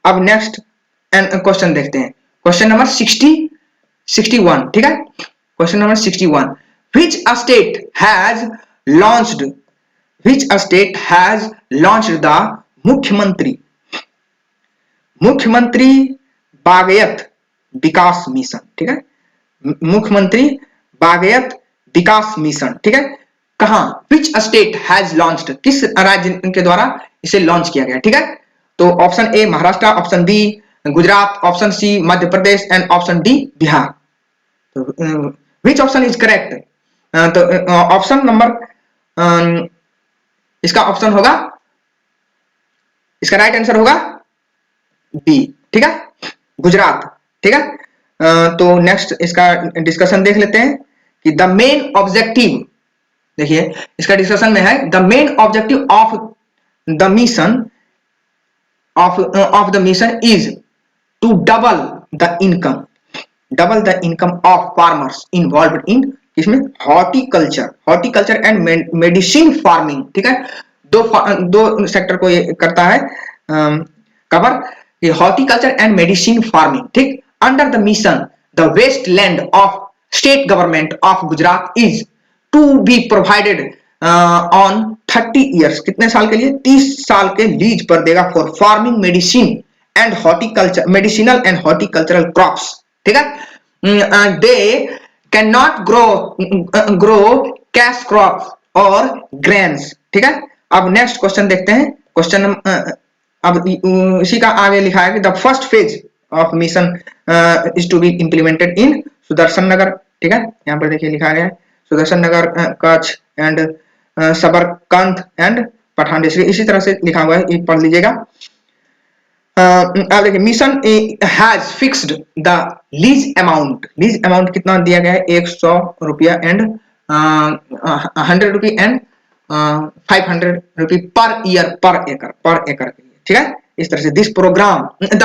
अब next question देखते हैं, क्वेश्चन नंबर 61, ठीक है। Question number 61, which state has launched the मुख्यमंत्री बागयत विकास मिशन, ठीक है। मुख्यमंत्री बागयत विकास मिशन, ठीक है। कहां, विच स्टेट हैज लॉन्च्ड, किस राज्य के द्वारा इसे लॉन्च किया गया, ठीक है। तो option A Maharashtra, option B Gujarat, option C Madhya Pradesh and option D Bihar. तो विच ऑप्शन इज करेक्ट, तो ऑप्शन नंबर इसका ऑप्शन होगा, इसका राइट आंसर होगा बी, ठीक है, गुजरात, ठीक है। तो नेक्स्ट इसका डिस्कशन देख लेते हैं कि द मेन ऑब्जेक्टिव, देखिए इसका डिस्कशन में है, the main objective of the mission is to double the income of farmers involved in, इसमें हॉर्टिकल्चर एंड मेडिसिन फार्मिंग, ठीक है। दो सेक्टर को ये करता है cover, horticulture and medicine farming, ठीक। Under the mission the waste land of state government of Gujarat is to be provided on 30 years, कितने साल के लिए, 30 साल के लीज पर देगा, for farming medicinal and horticultural crops, ठीक है। They can not grow cash crops और ग्रेन्स, ठीक है। अब नेक्स्ट क्वेश्चन देखते हैं, क्वेश्चन अब इसी का आगे लिखा है कि the first phase of mission is to be implemented in Sudarshan Nagar, ठीक है। यहाँ पर देखिए लिखा गया है सुदर्शन नगर, कच्छ एंड सबरकंद एंड पठान, इसी तरह से लिखा हुआ है, ये पढ़ लीजिएगा। अब देखिए mission has fixed the lease amount कितना दिया गया है, 100 रुपया and 100 rupee and 500 rupee per year पर एकड़ के लिए, ठीक है। इस तरह से this programme the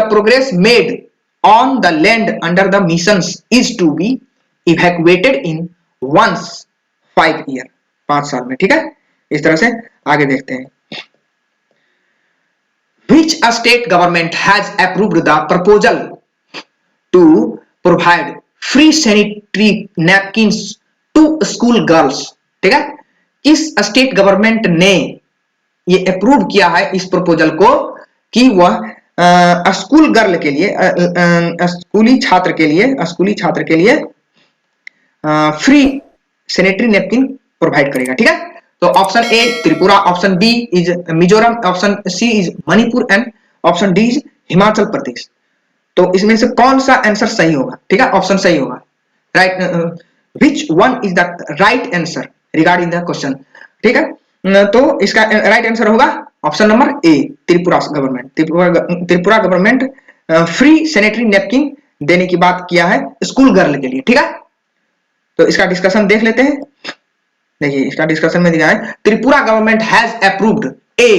progress made on the land under the missions is to be evacuated in once 5 year, 5 साल में, ठीक है। इस तरह से आगे देखते हैं, which state government has approved the proposal to provide free sanitary napkins to school girls, ठीक है। किस स्टेट गवर्नमेंट ने ये अप्रूव किया है इस प्रपोजल को कि वह स्कूल गर्ल के लिए, स्कूली छात्र के लिए फ्री सैनिटरी नैपकिन प्रोवाइड करेगा, ठीक है। तो option A Tripura, option B is Mizoram, option C is Manipur and option D is Himachal Pradesh. तो इसमें से कौन सा आंसर सही होगा, ठीक है, ऑप्शन सही होगा, right. Which one is the right answer regarding the question, ठीक है। तो इसका राइट आंसर होगा option number A Tripura government free sanitary napkin देने की बात किया है स्कूल गर्ल के लिए, ठीक है। तो इसका डिस्कशन देख लेते हैं, देखिए इसका डिस्कशन में दिया है Tripura government has approved a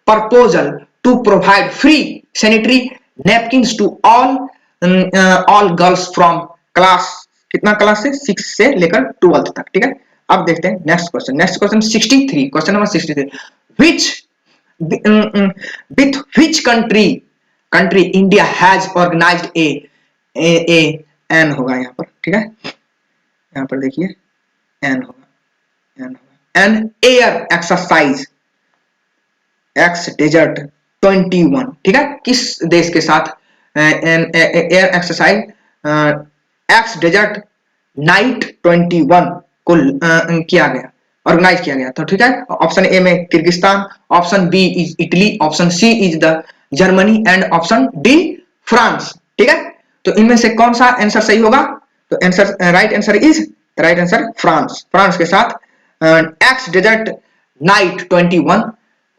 proposal to provide free sanitary napkins to all girls from class, कितना क्लास से 6 से लेकर 12th तक, ठीक है। अब देखते हैं next question 63, question number 63, with which country India has organised an होगा यहाँ पर, ठीक है, यहाँ पर देखिए एन होगा an air exercise Ex Desert 21, ठीक है। किस देश के साथ air exercise Ex Desert Knight 21 को किया गया, ऑर्गेनाइज किया गया था, ठीक है। ऑप्शन ए में Kyrgyzstan, option B is Italy, option C is the Germany and option D France, ठीक है। तो इनमें से कौन सा आंसर सही होगा, तो आंसर राइट आंसर फ्रांस के साथ एक्स डेजर्ट नाइट 21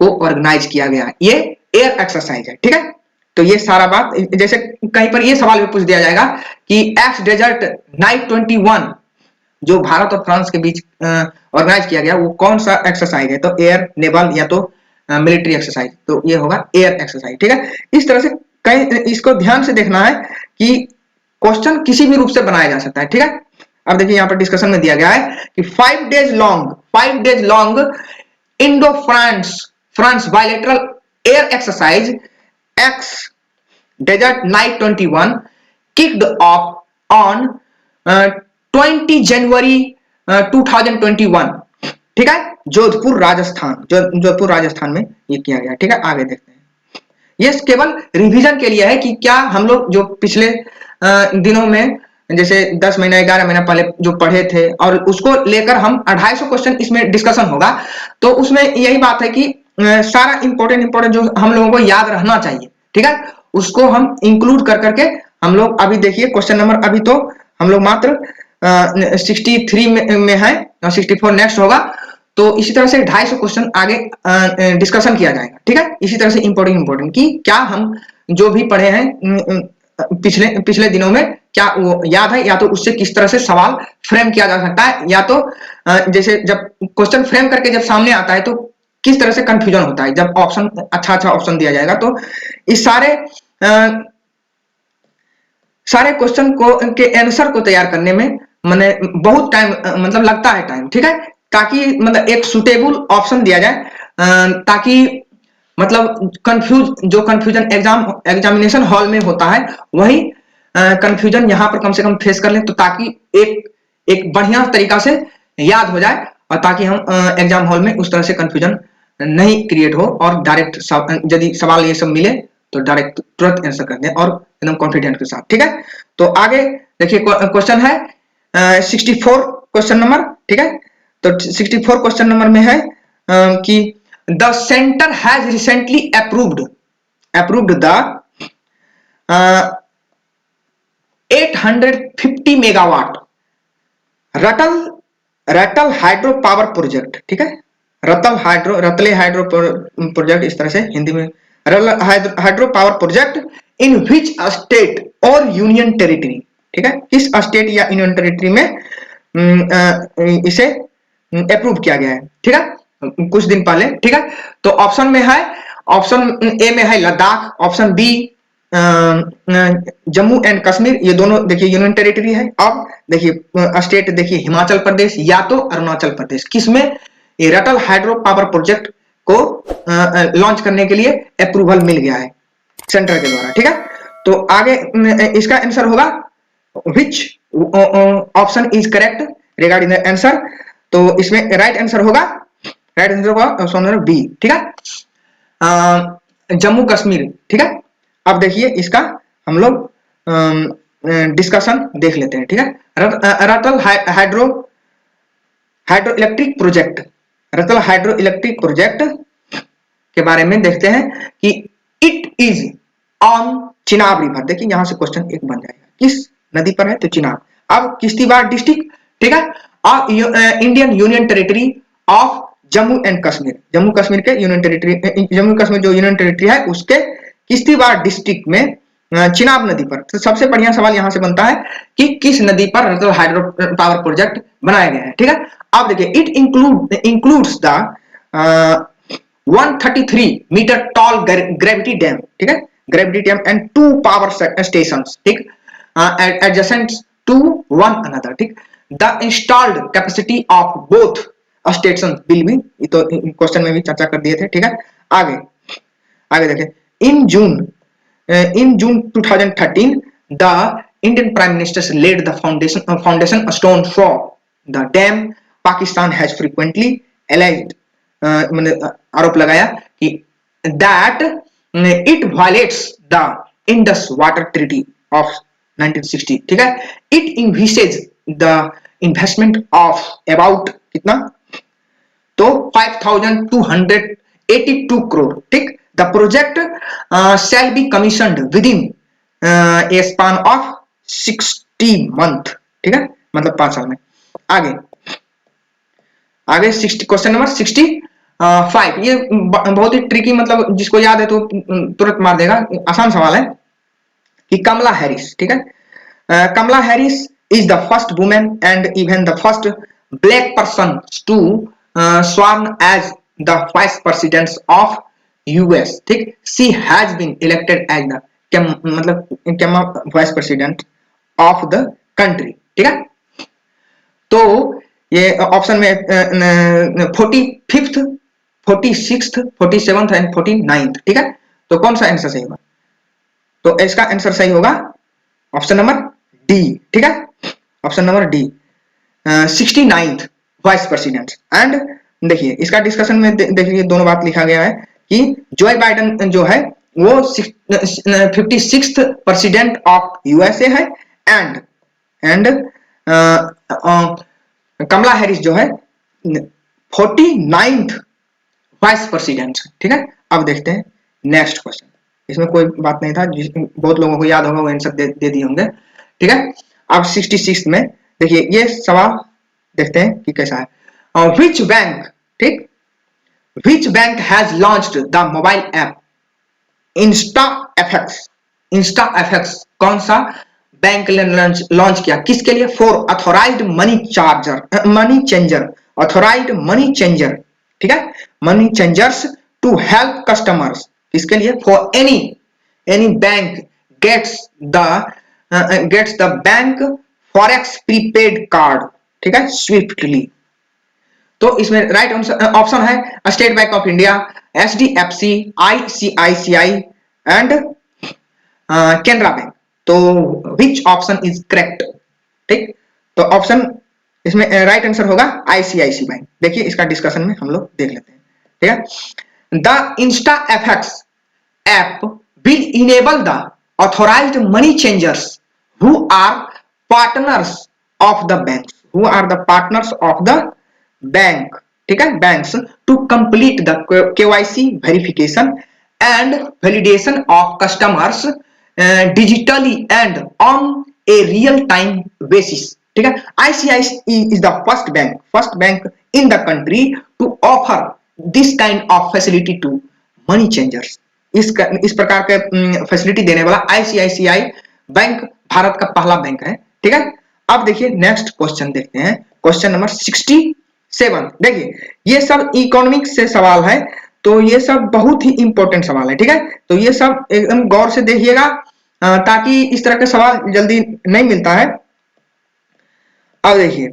को ऑर्गेनाइज किया गया, ये एयर एक्सरसाइज है, ठीक है। तो ये सारा बात, जैसे कहीं पर ये सवाल भी पूछ दिया जाएगा कि एक्स डेजर्ट नाइट 21 जो भारत और फ्रांस के बीच ऑर्गेनाइज किया गया वो कौन सा एक्सरसाइज है, तो एयर, नेवल या तो मिलिट्री एक्सरसाइज, तो ये होगा एयर एक्सरसाइज, ठीक है। इस तरह से कहीं इसको ध्यान से देखना है कि क्वेश्चन किसी भी रूप से बनाया जा सकता है, ठीक है। अब देखिए यहाँ पर डिस्कशन में दिया गया है कि 5 days long Indo France bilateral air exercise Ex Desert Knight 21 kicked off on 20 January 2021, ठीक है, जोधपुर राजस्थान, जोधपुर राजस्थान में ये किया गया, ठीक है। आगे देखते हैं, ये केवल रिवीजन के लिए है कि क्या हम लोग जो पिछले दिनों में जैसे 10 महीना 11 महीना पहले जो पढ़े थे और उसको लेकर हम 250 क्वेश्चन इसमें डिस्कशन होगा, तो उसमें यही बात है कि सारा इंपॉर्टेंट जो हम लोगों को याद रहना चाहिए, ठीक है, उसको हम इंक्लूड कर करके हम लोग अभी देखिए क्वेश्चन नंबर, अभी तो हम लोग मात्र 63 में है, 64 नेक्स्ट होगा, तो इसी तरह से 250 क्वेश्चन आगे डिस्कशन किया जाएगा, ठीक है। इसी तरह से इंपॉर्टेंट कि क्या हम जो भी पढ़े हैं पिछले दिनों में क्या वो याद है, या तो उससे किस तरह से सवाल फ्रेम किया जा सकता है, या तो जैसे जब क्वेश्चन फ्रेम करके जब सामने आता है तो किस तरह से कंफ्यूजन होता है जब ऑप्शन अच्छा ऑप्शन दिया जाएगा। तो इस सारे क्वेश्चन को के आंसर को तैयार करने में मैंने बहुत टाइम मतलब लगता है टाइम, ठीक है, ताकि मतलब एक सुटेबल ऑप्शन दिया जाए, ताकि मतलब कंफ्यूजन एग्जामिनेशन हॉल में होता है वही कंफ्यूजन यहाँ पर कम से कम फेस कर लें, तो ताकि एक बढ़िया तरीका से याद हो जाए और ताकि हम एग्जाम हॉल में उस तरह से कंफ्यूजन नहीं क्रिएट हो और डायरेक्ट यदि सवाल ये सब मिले तो डायरेक्ट तुरंत आंसर कर दें और एकदम कॉन्फिडेंट के साथ, ठीक है। तो आगे देखिए क्वेश्चन है 64 क्वेश्चन नंबर, ठीक है। तो 64 क्वेश्चन नंबर में है कि the center has recently approved the 850 megawatt Ratle hydro power project, ठीक है, रतले हाइड्रो प्रोजेक्ट, इस तरह से हिंदी में hydro power project in which state और यूनियन टेरिटरी, ठीक है, किस स्टेट या यूनियन टेरिटरी में इसे अप्रूव किया गया है, ठीक है, कुछ दिन पहले, ठीक है। तो ऑप्शन में है, ऑप्शन ए में है Ladakh, option B Jammu and Kashmir, ये दोनों देखिए यूनियन टेरिटरी है। अब देखिए स्टेट देखिए हिमाचल प्रदेश या तो अरुणाचल प्रदेश, किसमें ये रटल हाइड्रो पावर प्रोजेक्ट को लॉन्च करने के लिए अप्रूवल मिल गया है सेंटर के द्वारा, ठीक है। तो आगे इसका आंसर होगा विच option is correct regarding the answer, तो इसमें राइट आंसर होगा ऑप्शन नंबर बी, ठीक है, जम्मू कश्मीर, ठीक है। अब देखिए इसका हम लोग डिस्कशन देख लेते हैं, ठीक है। Ratle hydro electric project, Ratle hydro electric project के बारे में देखते हैं कि it is on Chenab river, देखिए यहां से क्वेश्चन एक बन जाएगा, किस नदी पर है, तो चिनाब। अब किश्तवाड़ डिस्ट्रिक्ट, ठीक है, और Indian union territory of Jammu and Kashmir, Jammu Kashmir के यूनियन टेरिटरी, जम्मू कश्मीर जो यूनियन टेरिटरी है उसके किश्तवाड़ डिस्ट्रिक्ट में चिनाब नदी पर। तो सबसे बढ़िया सवाल यहां से बनता है कि किस नदी पर रतल हाइड्रो पावर प्रोजेक्ट बनाया गया है, ठीक है। अब देखिए it includes the 133 metre tall gravity dam, ठीक है, gravity dam and 2 power stations, ठीक, adjacent to one another, ठीक। The installed capacity of both stations will be, ये तो क्वेश्चन में भी चर्चा कर दिए थे, ठीक है। आगे देखिए in June 2013 the Indian Prime Minister laid the foundation stone for the dam. Pakistan has frequently alleged, मैंने आरोप लगाया कि that it violates the Indus Water Treaty of 1960, ठीक है। It envisages the investment of about कितना, तो 5,282 crore, ठीक। The project shall be commissioned within a span of 60 month, ठीक है, मतलब 5 साल में। आगे 60 क्वेश्चन नंबर 65, ये बहुत ही ट्रिकी, मतलब जिसको याद है तो तुरंत मार देगा, आसान सवाल है कि कमला हैरिस, ठीक है, Kamala Harris is the first women and even the first black person to sworn as the vice president of US, ठीक। She has been elected as the मतलब vice president of the country, ठीक है। तो ये option में 45th 46th 47th and 49th, ठीक है। तो कौन सा आंसर सही होगा, तो इसका आंसर सही होगा ऑप्शन नंबर डी। ठीक है, option number D 69th vice president. And देखिए इसका डिस्कशन में देखिए दोनों बात लिखा गया है कि जो बाइडेन जो है वो 56th प्रेसिडेंट ऑफ यूएसए है, एंड कमला हैरिस जो है 49th वाइस प्रेसिडेंट। ठीक है, अब देखते हैं नेक्स्ट क्वेश्चन। इसमें कोई बात नहीं था, बहुत लोगों को याद होगा, वो आंसर दे दिए होंगे। ठीक है, अब 66 में देखिए ये सवाल देखते हैं कि कैसा है। विच बैंक, ठीक, which bank has launched the mobile app Insta FX. Insta FX कौन सा बैंक ने लॉन्च किया, किसके लिए? For authorised money changer, authorised money changer. ठीक है, money changers to help customers, किसके लिए? For any bank gets the bank forex prepaid card. ठीक है, स्विफ्टली। तो इसमें राइट ऑप्शन है State Bank of India, HDFC, ICICI and Canara Bank. तो विच ऑप्शन इज करेक्ट? ठीक, तो ऑप्शन इसमें राइट आंसर होगा आईसीआईसी बैंक। देखिए इसका डिस्कशन में हम लोग देख लेते हैं। ठीक है, the Insta FX app will enable the authorized money changers who are partners of the banks, ठीक है, banks to complete the KYC verification and validation of customers digitally and on a real time basis। ठीक है, ICICI is the first bank in the country to offer this kind of facility to money changers। इस प्रकार के facility देने वाला ICICI bank Bharat का पहला bank है। ठीक है, अब देखिए नेक्स्ट क्वेश्चन देखते हैं, क्वेश्चन नंबर 67। देखिए ये सब इकोनॉमिक्स से सवाल है, तो ये सब बहुत ही इंपॉर्टेंट सवाल है। ठीक है, तो ये सब एकदम गौर से देखिएगा ताकि इस तरह के सवाल जल्दी नहीं मिलता है। अब देखिए,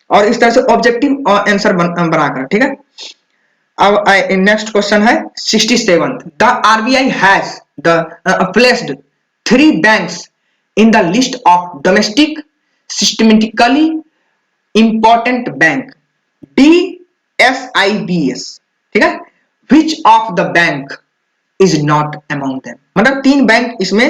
और इस तरह से ऑब्जेक्टिव आंसर बनाकर। ठीक है, अब नेक्स्ट क्वेश्चन है 67। The RBI has placed 3 banks in the list of domestic systematically important bank, DSIBS। ठीक है, which of the bank is not among them. मतलब 3 बैंक इसमें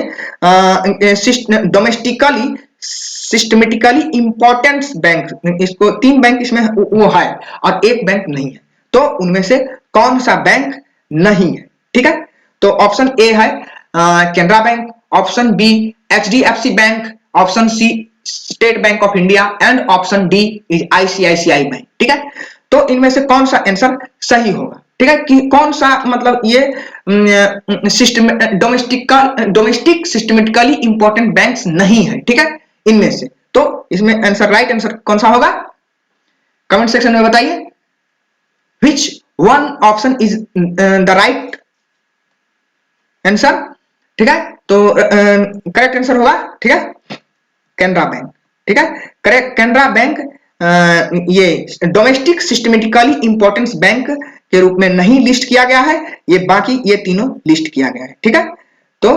डोमेस्टिकली सिस्टमेटिकली इंपॉर्टेंट बैंक, इसको 3 बैंक इसमें वो है और 1 बैंक नहीं है। तो उनमें से कौन सा बैंक नहीं है? ठीक है, तो ऑप्शन ए है Canara Bank, option B HDFC Bank, option C State Bank of India and option D is ICICI Bank. ठीक है, तो इनमें से कौन सा आंसर सही होगा? ठीक है, कि कौन सा मतलब ये डोमेस्टिक सिस्टमेटिकली इंपॉर्टेंट बैंक्स नहीं है। ठीक है, इनमें से तो इसमें आंसर राइट आंसर कौन सा होगा? कमेंट सेक्शन में बताइए। Which one option is the right answer? ठीक है, तो करेक्ट आंसर होगा, ठीक है, केनरा बैंक। ठीक है, करेक्ट, केनरा बैंक ये डोमेस्टिक सिस्टमेटिकली इंपॉर्टेंस बैंक के रूप में नहीं लिस्ट किया गया है, ये बाकी ये तीनों लिस्ट किया गया है। ठीक है, तो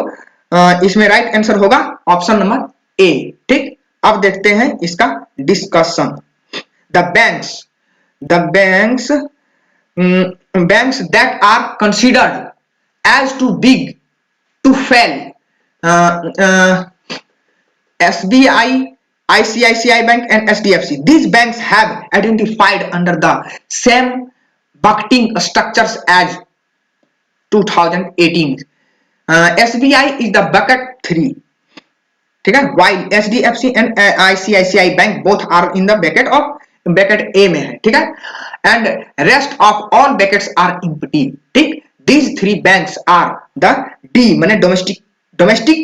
इसमें राइट आंसर होगा ऑप्शन नंबर ए। ठीक, अब देखते हैं इसका discussion. The banks that are considered as too big to fail, SBI, ICICI Bank and HDFC. These banks have identified under the same bucketing structures as 2018. SBI is the bucket 3. ठीक है, while HDFC and ICICI Bank both are in the bucket A में है। ठीक है, and rest of all buckets are empty। ठीक, these 3 banks are the D माने domestic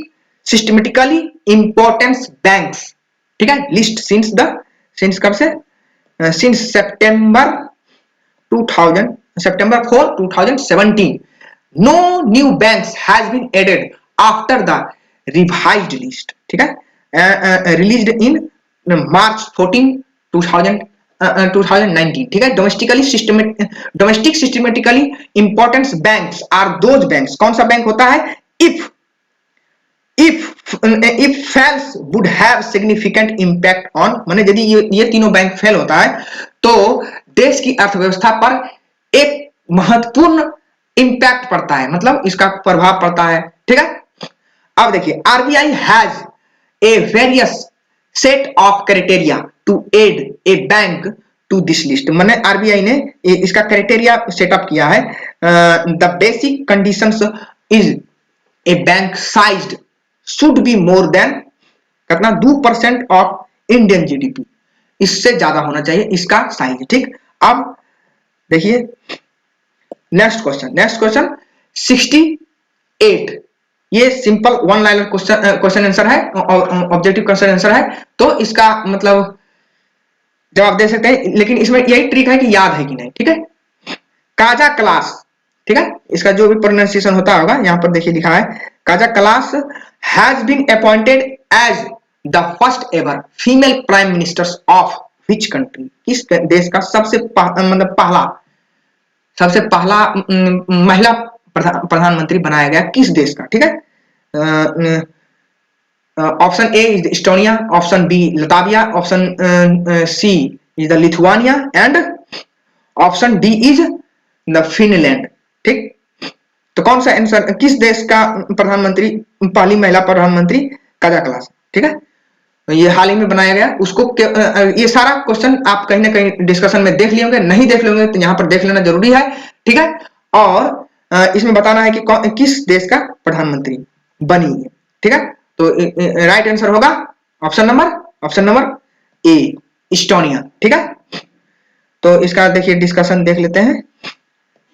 systematically important banks। ठीक है, list since कब से? since September 4 2017। no new banks has been added after the revised list। ठीक है, released in March 14 2019। ठीक है, domestic systematically important banks are those banks, कौन सा बैंक होता है? If if fails would have significant impact on, माने यदि ये तीनों बैंक फेल होता है तो देश की अर्थव्यवस्था पर एक महत्वपूर्ण इम्पैक्ट पड़ता है, मतलब इसका प्रभाव पड़ता है, ठीक है। अब देखिए RBI has a various set of criteria to add a bank to this list, मैंने आरबीआई ने इसका क्राइटेरिया सेटअप किया है। The basic conditions is a bank sized should be more than कितना 2% ऑफ इंडियन जीडीपी, इससे ज्यादा होना चाहिए इसका साइज, ठीक। अब देखिए नेक्स्ट क्वेश्चन 68, ये simple one liner question answer है, ऑब्जेक्टिव क्वेश्चन आंसर है, तो इसका मतलब जवाब दे सकते हैं, लेकिन इसमें यही ट्रिक है कि याद है कि नहीं, ठीक है। काजा क्लास, ठीक है, इसका जो भी प्रोनाउंसिएशन होता होगा यहां पर देखिए लिखा है Kaja Kallas has been appointed as the first ever female prime minister of which country, किस देश का मतलब सबसे पहला महिला प्रधानमंत्री बनाया गया किस देश का, ठीक है। Option A is Estonia, option B Latvia, option C is the Lithuania and option D is the Finland, ठीक। तो कौन सा आंसर, किस देश का प्रधानमंत्री, पहली महिला प्रधानमंत्री काजा क्लास, ठीक है, ये हाल ही में बनाया गया उसको। ये सारा क्वेश्चन आप कहीं ना कहीं डिस्कशन में देख लिए होंगे, नहीं देख लिए होंगे तो यहाँ पर देख लेना जरूरी है, ठीक है। और इसमें बताना है कि किस देश का प्रधानमंत्री बनी है, ठीक है। तो राइट आंसर होगा ऑप्शन नंबर ए इस्टोनिया, ठीक है। तो इसका देखिए डिस्कशन देख लेते हैं,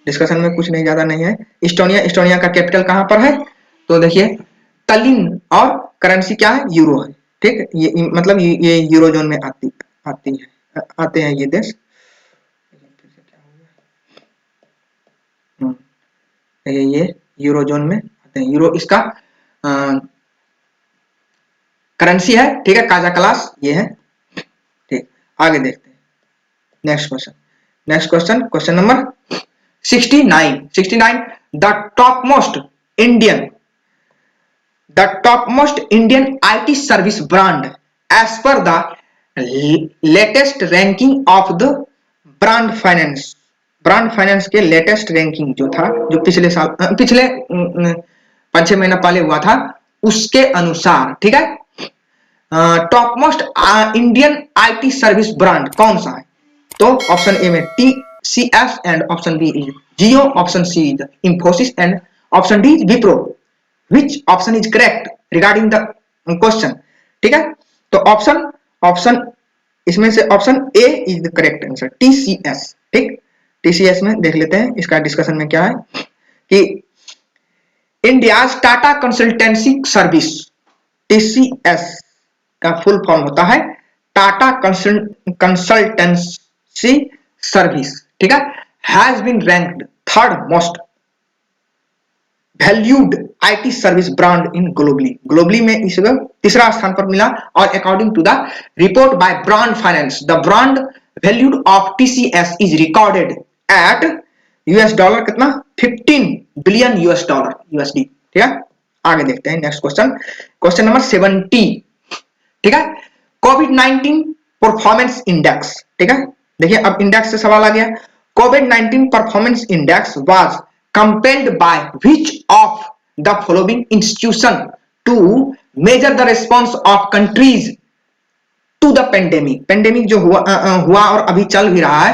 डिस्कशन में कुछ नहीं ज्यादा नहीं है। इस्टोनिया का कैपिटल कहां पर है, तो देखिए तलिन, और करेंसी क्या है, यूरो है, ठीक। ये मतलब ये यूरो जोन में आते हैं ये देश। ये यूरो जोन में आते हैं, यूरो इसका करेंसी है, ठीक है। काजा क्लास ये है, ठीक। आगे देखते हैं next question number 69 the top most Indian IT service brand as per the latest ranking of the Brand Finance के लेटेस्ट रैंकिंग जो था, जो पिछले 5-6 महीना पहले हुआ था, उसके अनुसार, ठीक है, top most Indian IT service brand कौन सा है, तो ऑप्शन ए में TCS and option B is Jio, option C is Infosys and option D is Wipro. Which option is correct regarding the question, ठीक है। तो ऑप्शन इसमें से option A is the correct answer, TCS, ठीक। TCS में देख लेते हैं इसका डिस्कशन में क्या है कि India's Tata consultancy service, TCS का फुल फॉर्म होता है टाटा कंसल्टेंसी सर्विस, ठीक है, has been ranked third most valued IT service brand in globally में इसको तीसरा स्थान पर मिला। और according to the report by Brand Finance the brand valued of TCS is recorded at $, कितना 15 बिलियन USD, ठीक है। आगे देखते हैं नेक्स्ट क्वेश्चन नंबर 70, ठीक है। कोविड-19 परफॉर्मेंस इंडेक्स, ठीक है, देखिए अब इंडेक्स से सवाल आ गया। कोविड-19 performance index was compiled by which of the following institution to measure the response of countries to the pandemic जो हुआ और अभी चल भी रहा है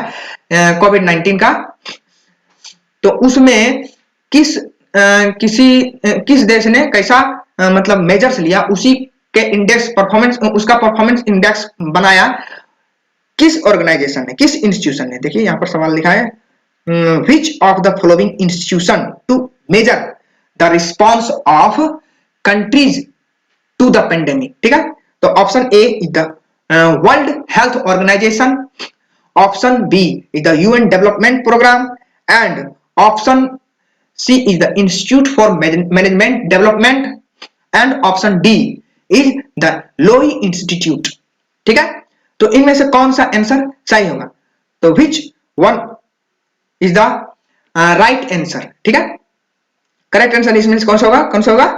कोविड-19 का, तो उसमें किस देश ने कैसा मतलब मेजर्स लिया, उसी के इंडेक्स उसका परफॉर्मेंस इंडेक्स बनाया किस ऑर्गेनाइजेशन ने, किस इंस्टीट्यूशन ने। देखिए यहां पर सवाल लिखा है which of the following institution to measure the response of countries to the pandemic, ठीक है। तो option A is the World Health Organization, option B is the UN Development Programme and option C is the Institute for Management Development and option D is the Lowy Institute, ठीक है। तो इनमें से कौन सा आंसर सही होगा, तो which one is the right answer, ठीक है। करेक्ट आंसर इसमें कौन सा होगा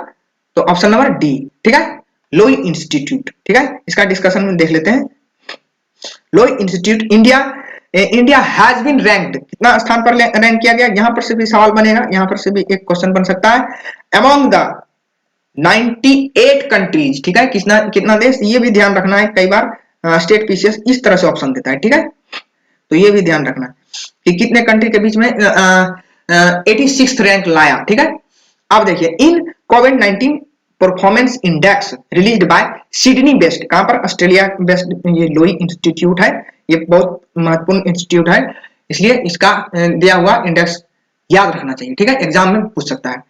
तो ऑप्शन नंबर डी, ठीक है, लोई इंस्टीट्यूट, ठीक है। इसका डिस्कशन में देख लेते हैं। Lowy Institute India, India has been ranked, कितना स्थान पर रैंक किया गया, यहां पर से भी सवाल बनेगा, यहां पर से भी एक क्वेश्चन बन सकता है। अमंग द 98 कंट्रीज, ठीक है, कितना कितना देश, ये भी ध्यान रखना है, कई बार स्टेट पीसीएस इस तरह से ऑप्शन देता है, ठीक है, तो ये भी ध्यान रखना है कि कितने कंट्री के बीच में 86th रैंक लाया, ठीक है। अब देखिए, इन COVID 19 performance index released by Sydney based, कहां पर, ऑस्ट्रेलिया बेस्ड ये लोई इंस्टीट्यूट है, ये बहुत महत्वपूर्ण इंस्टीट्यूट है, इसलिए इसका दिया हुआ इंडेक्स याद रखना चाहिए, ठीक है, एग्जाम में पूछ सकता है।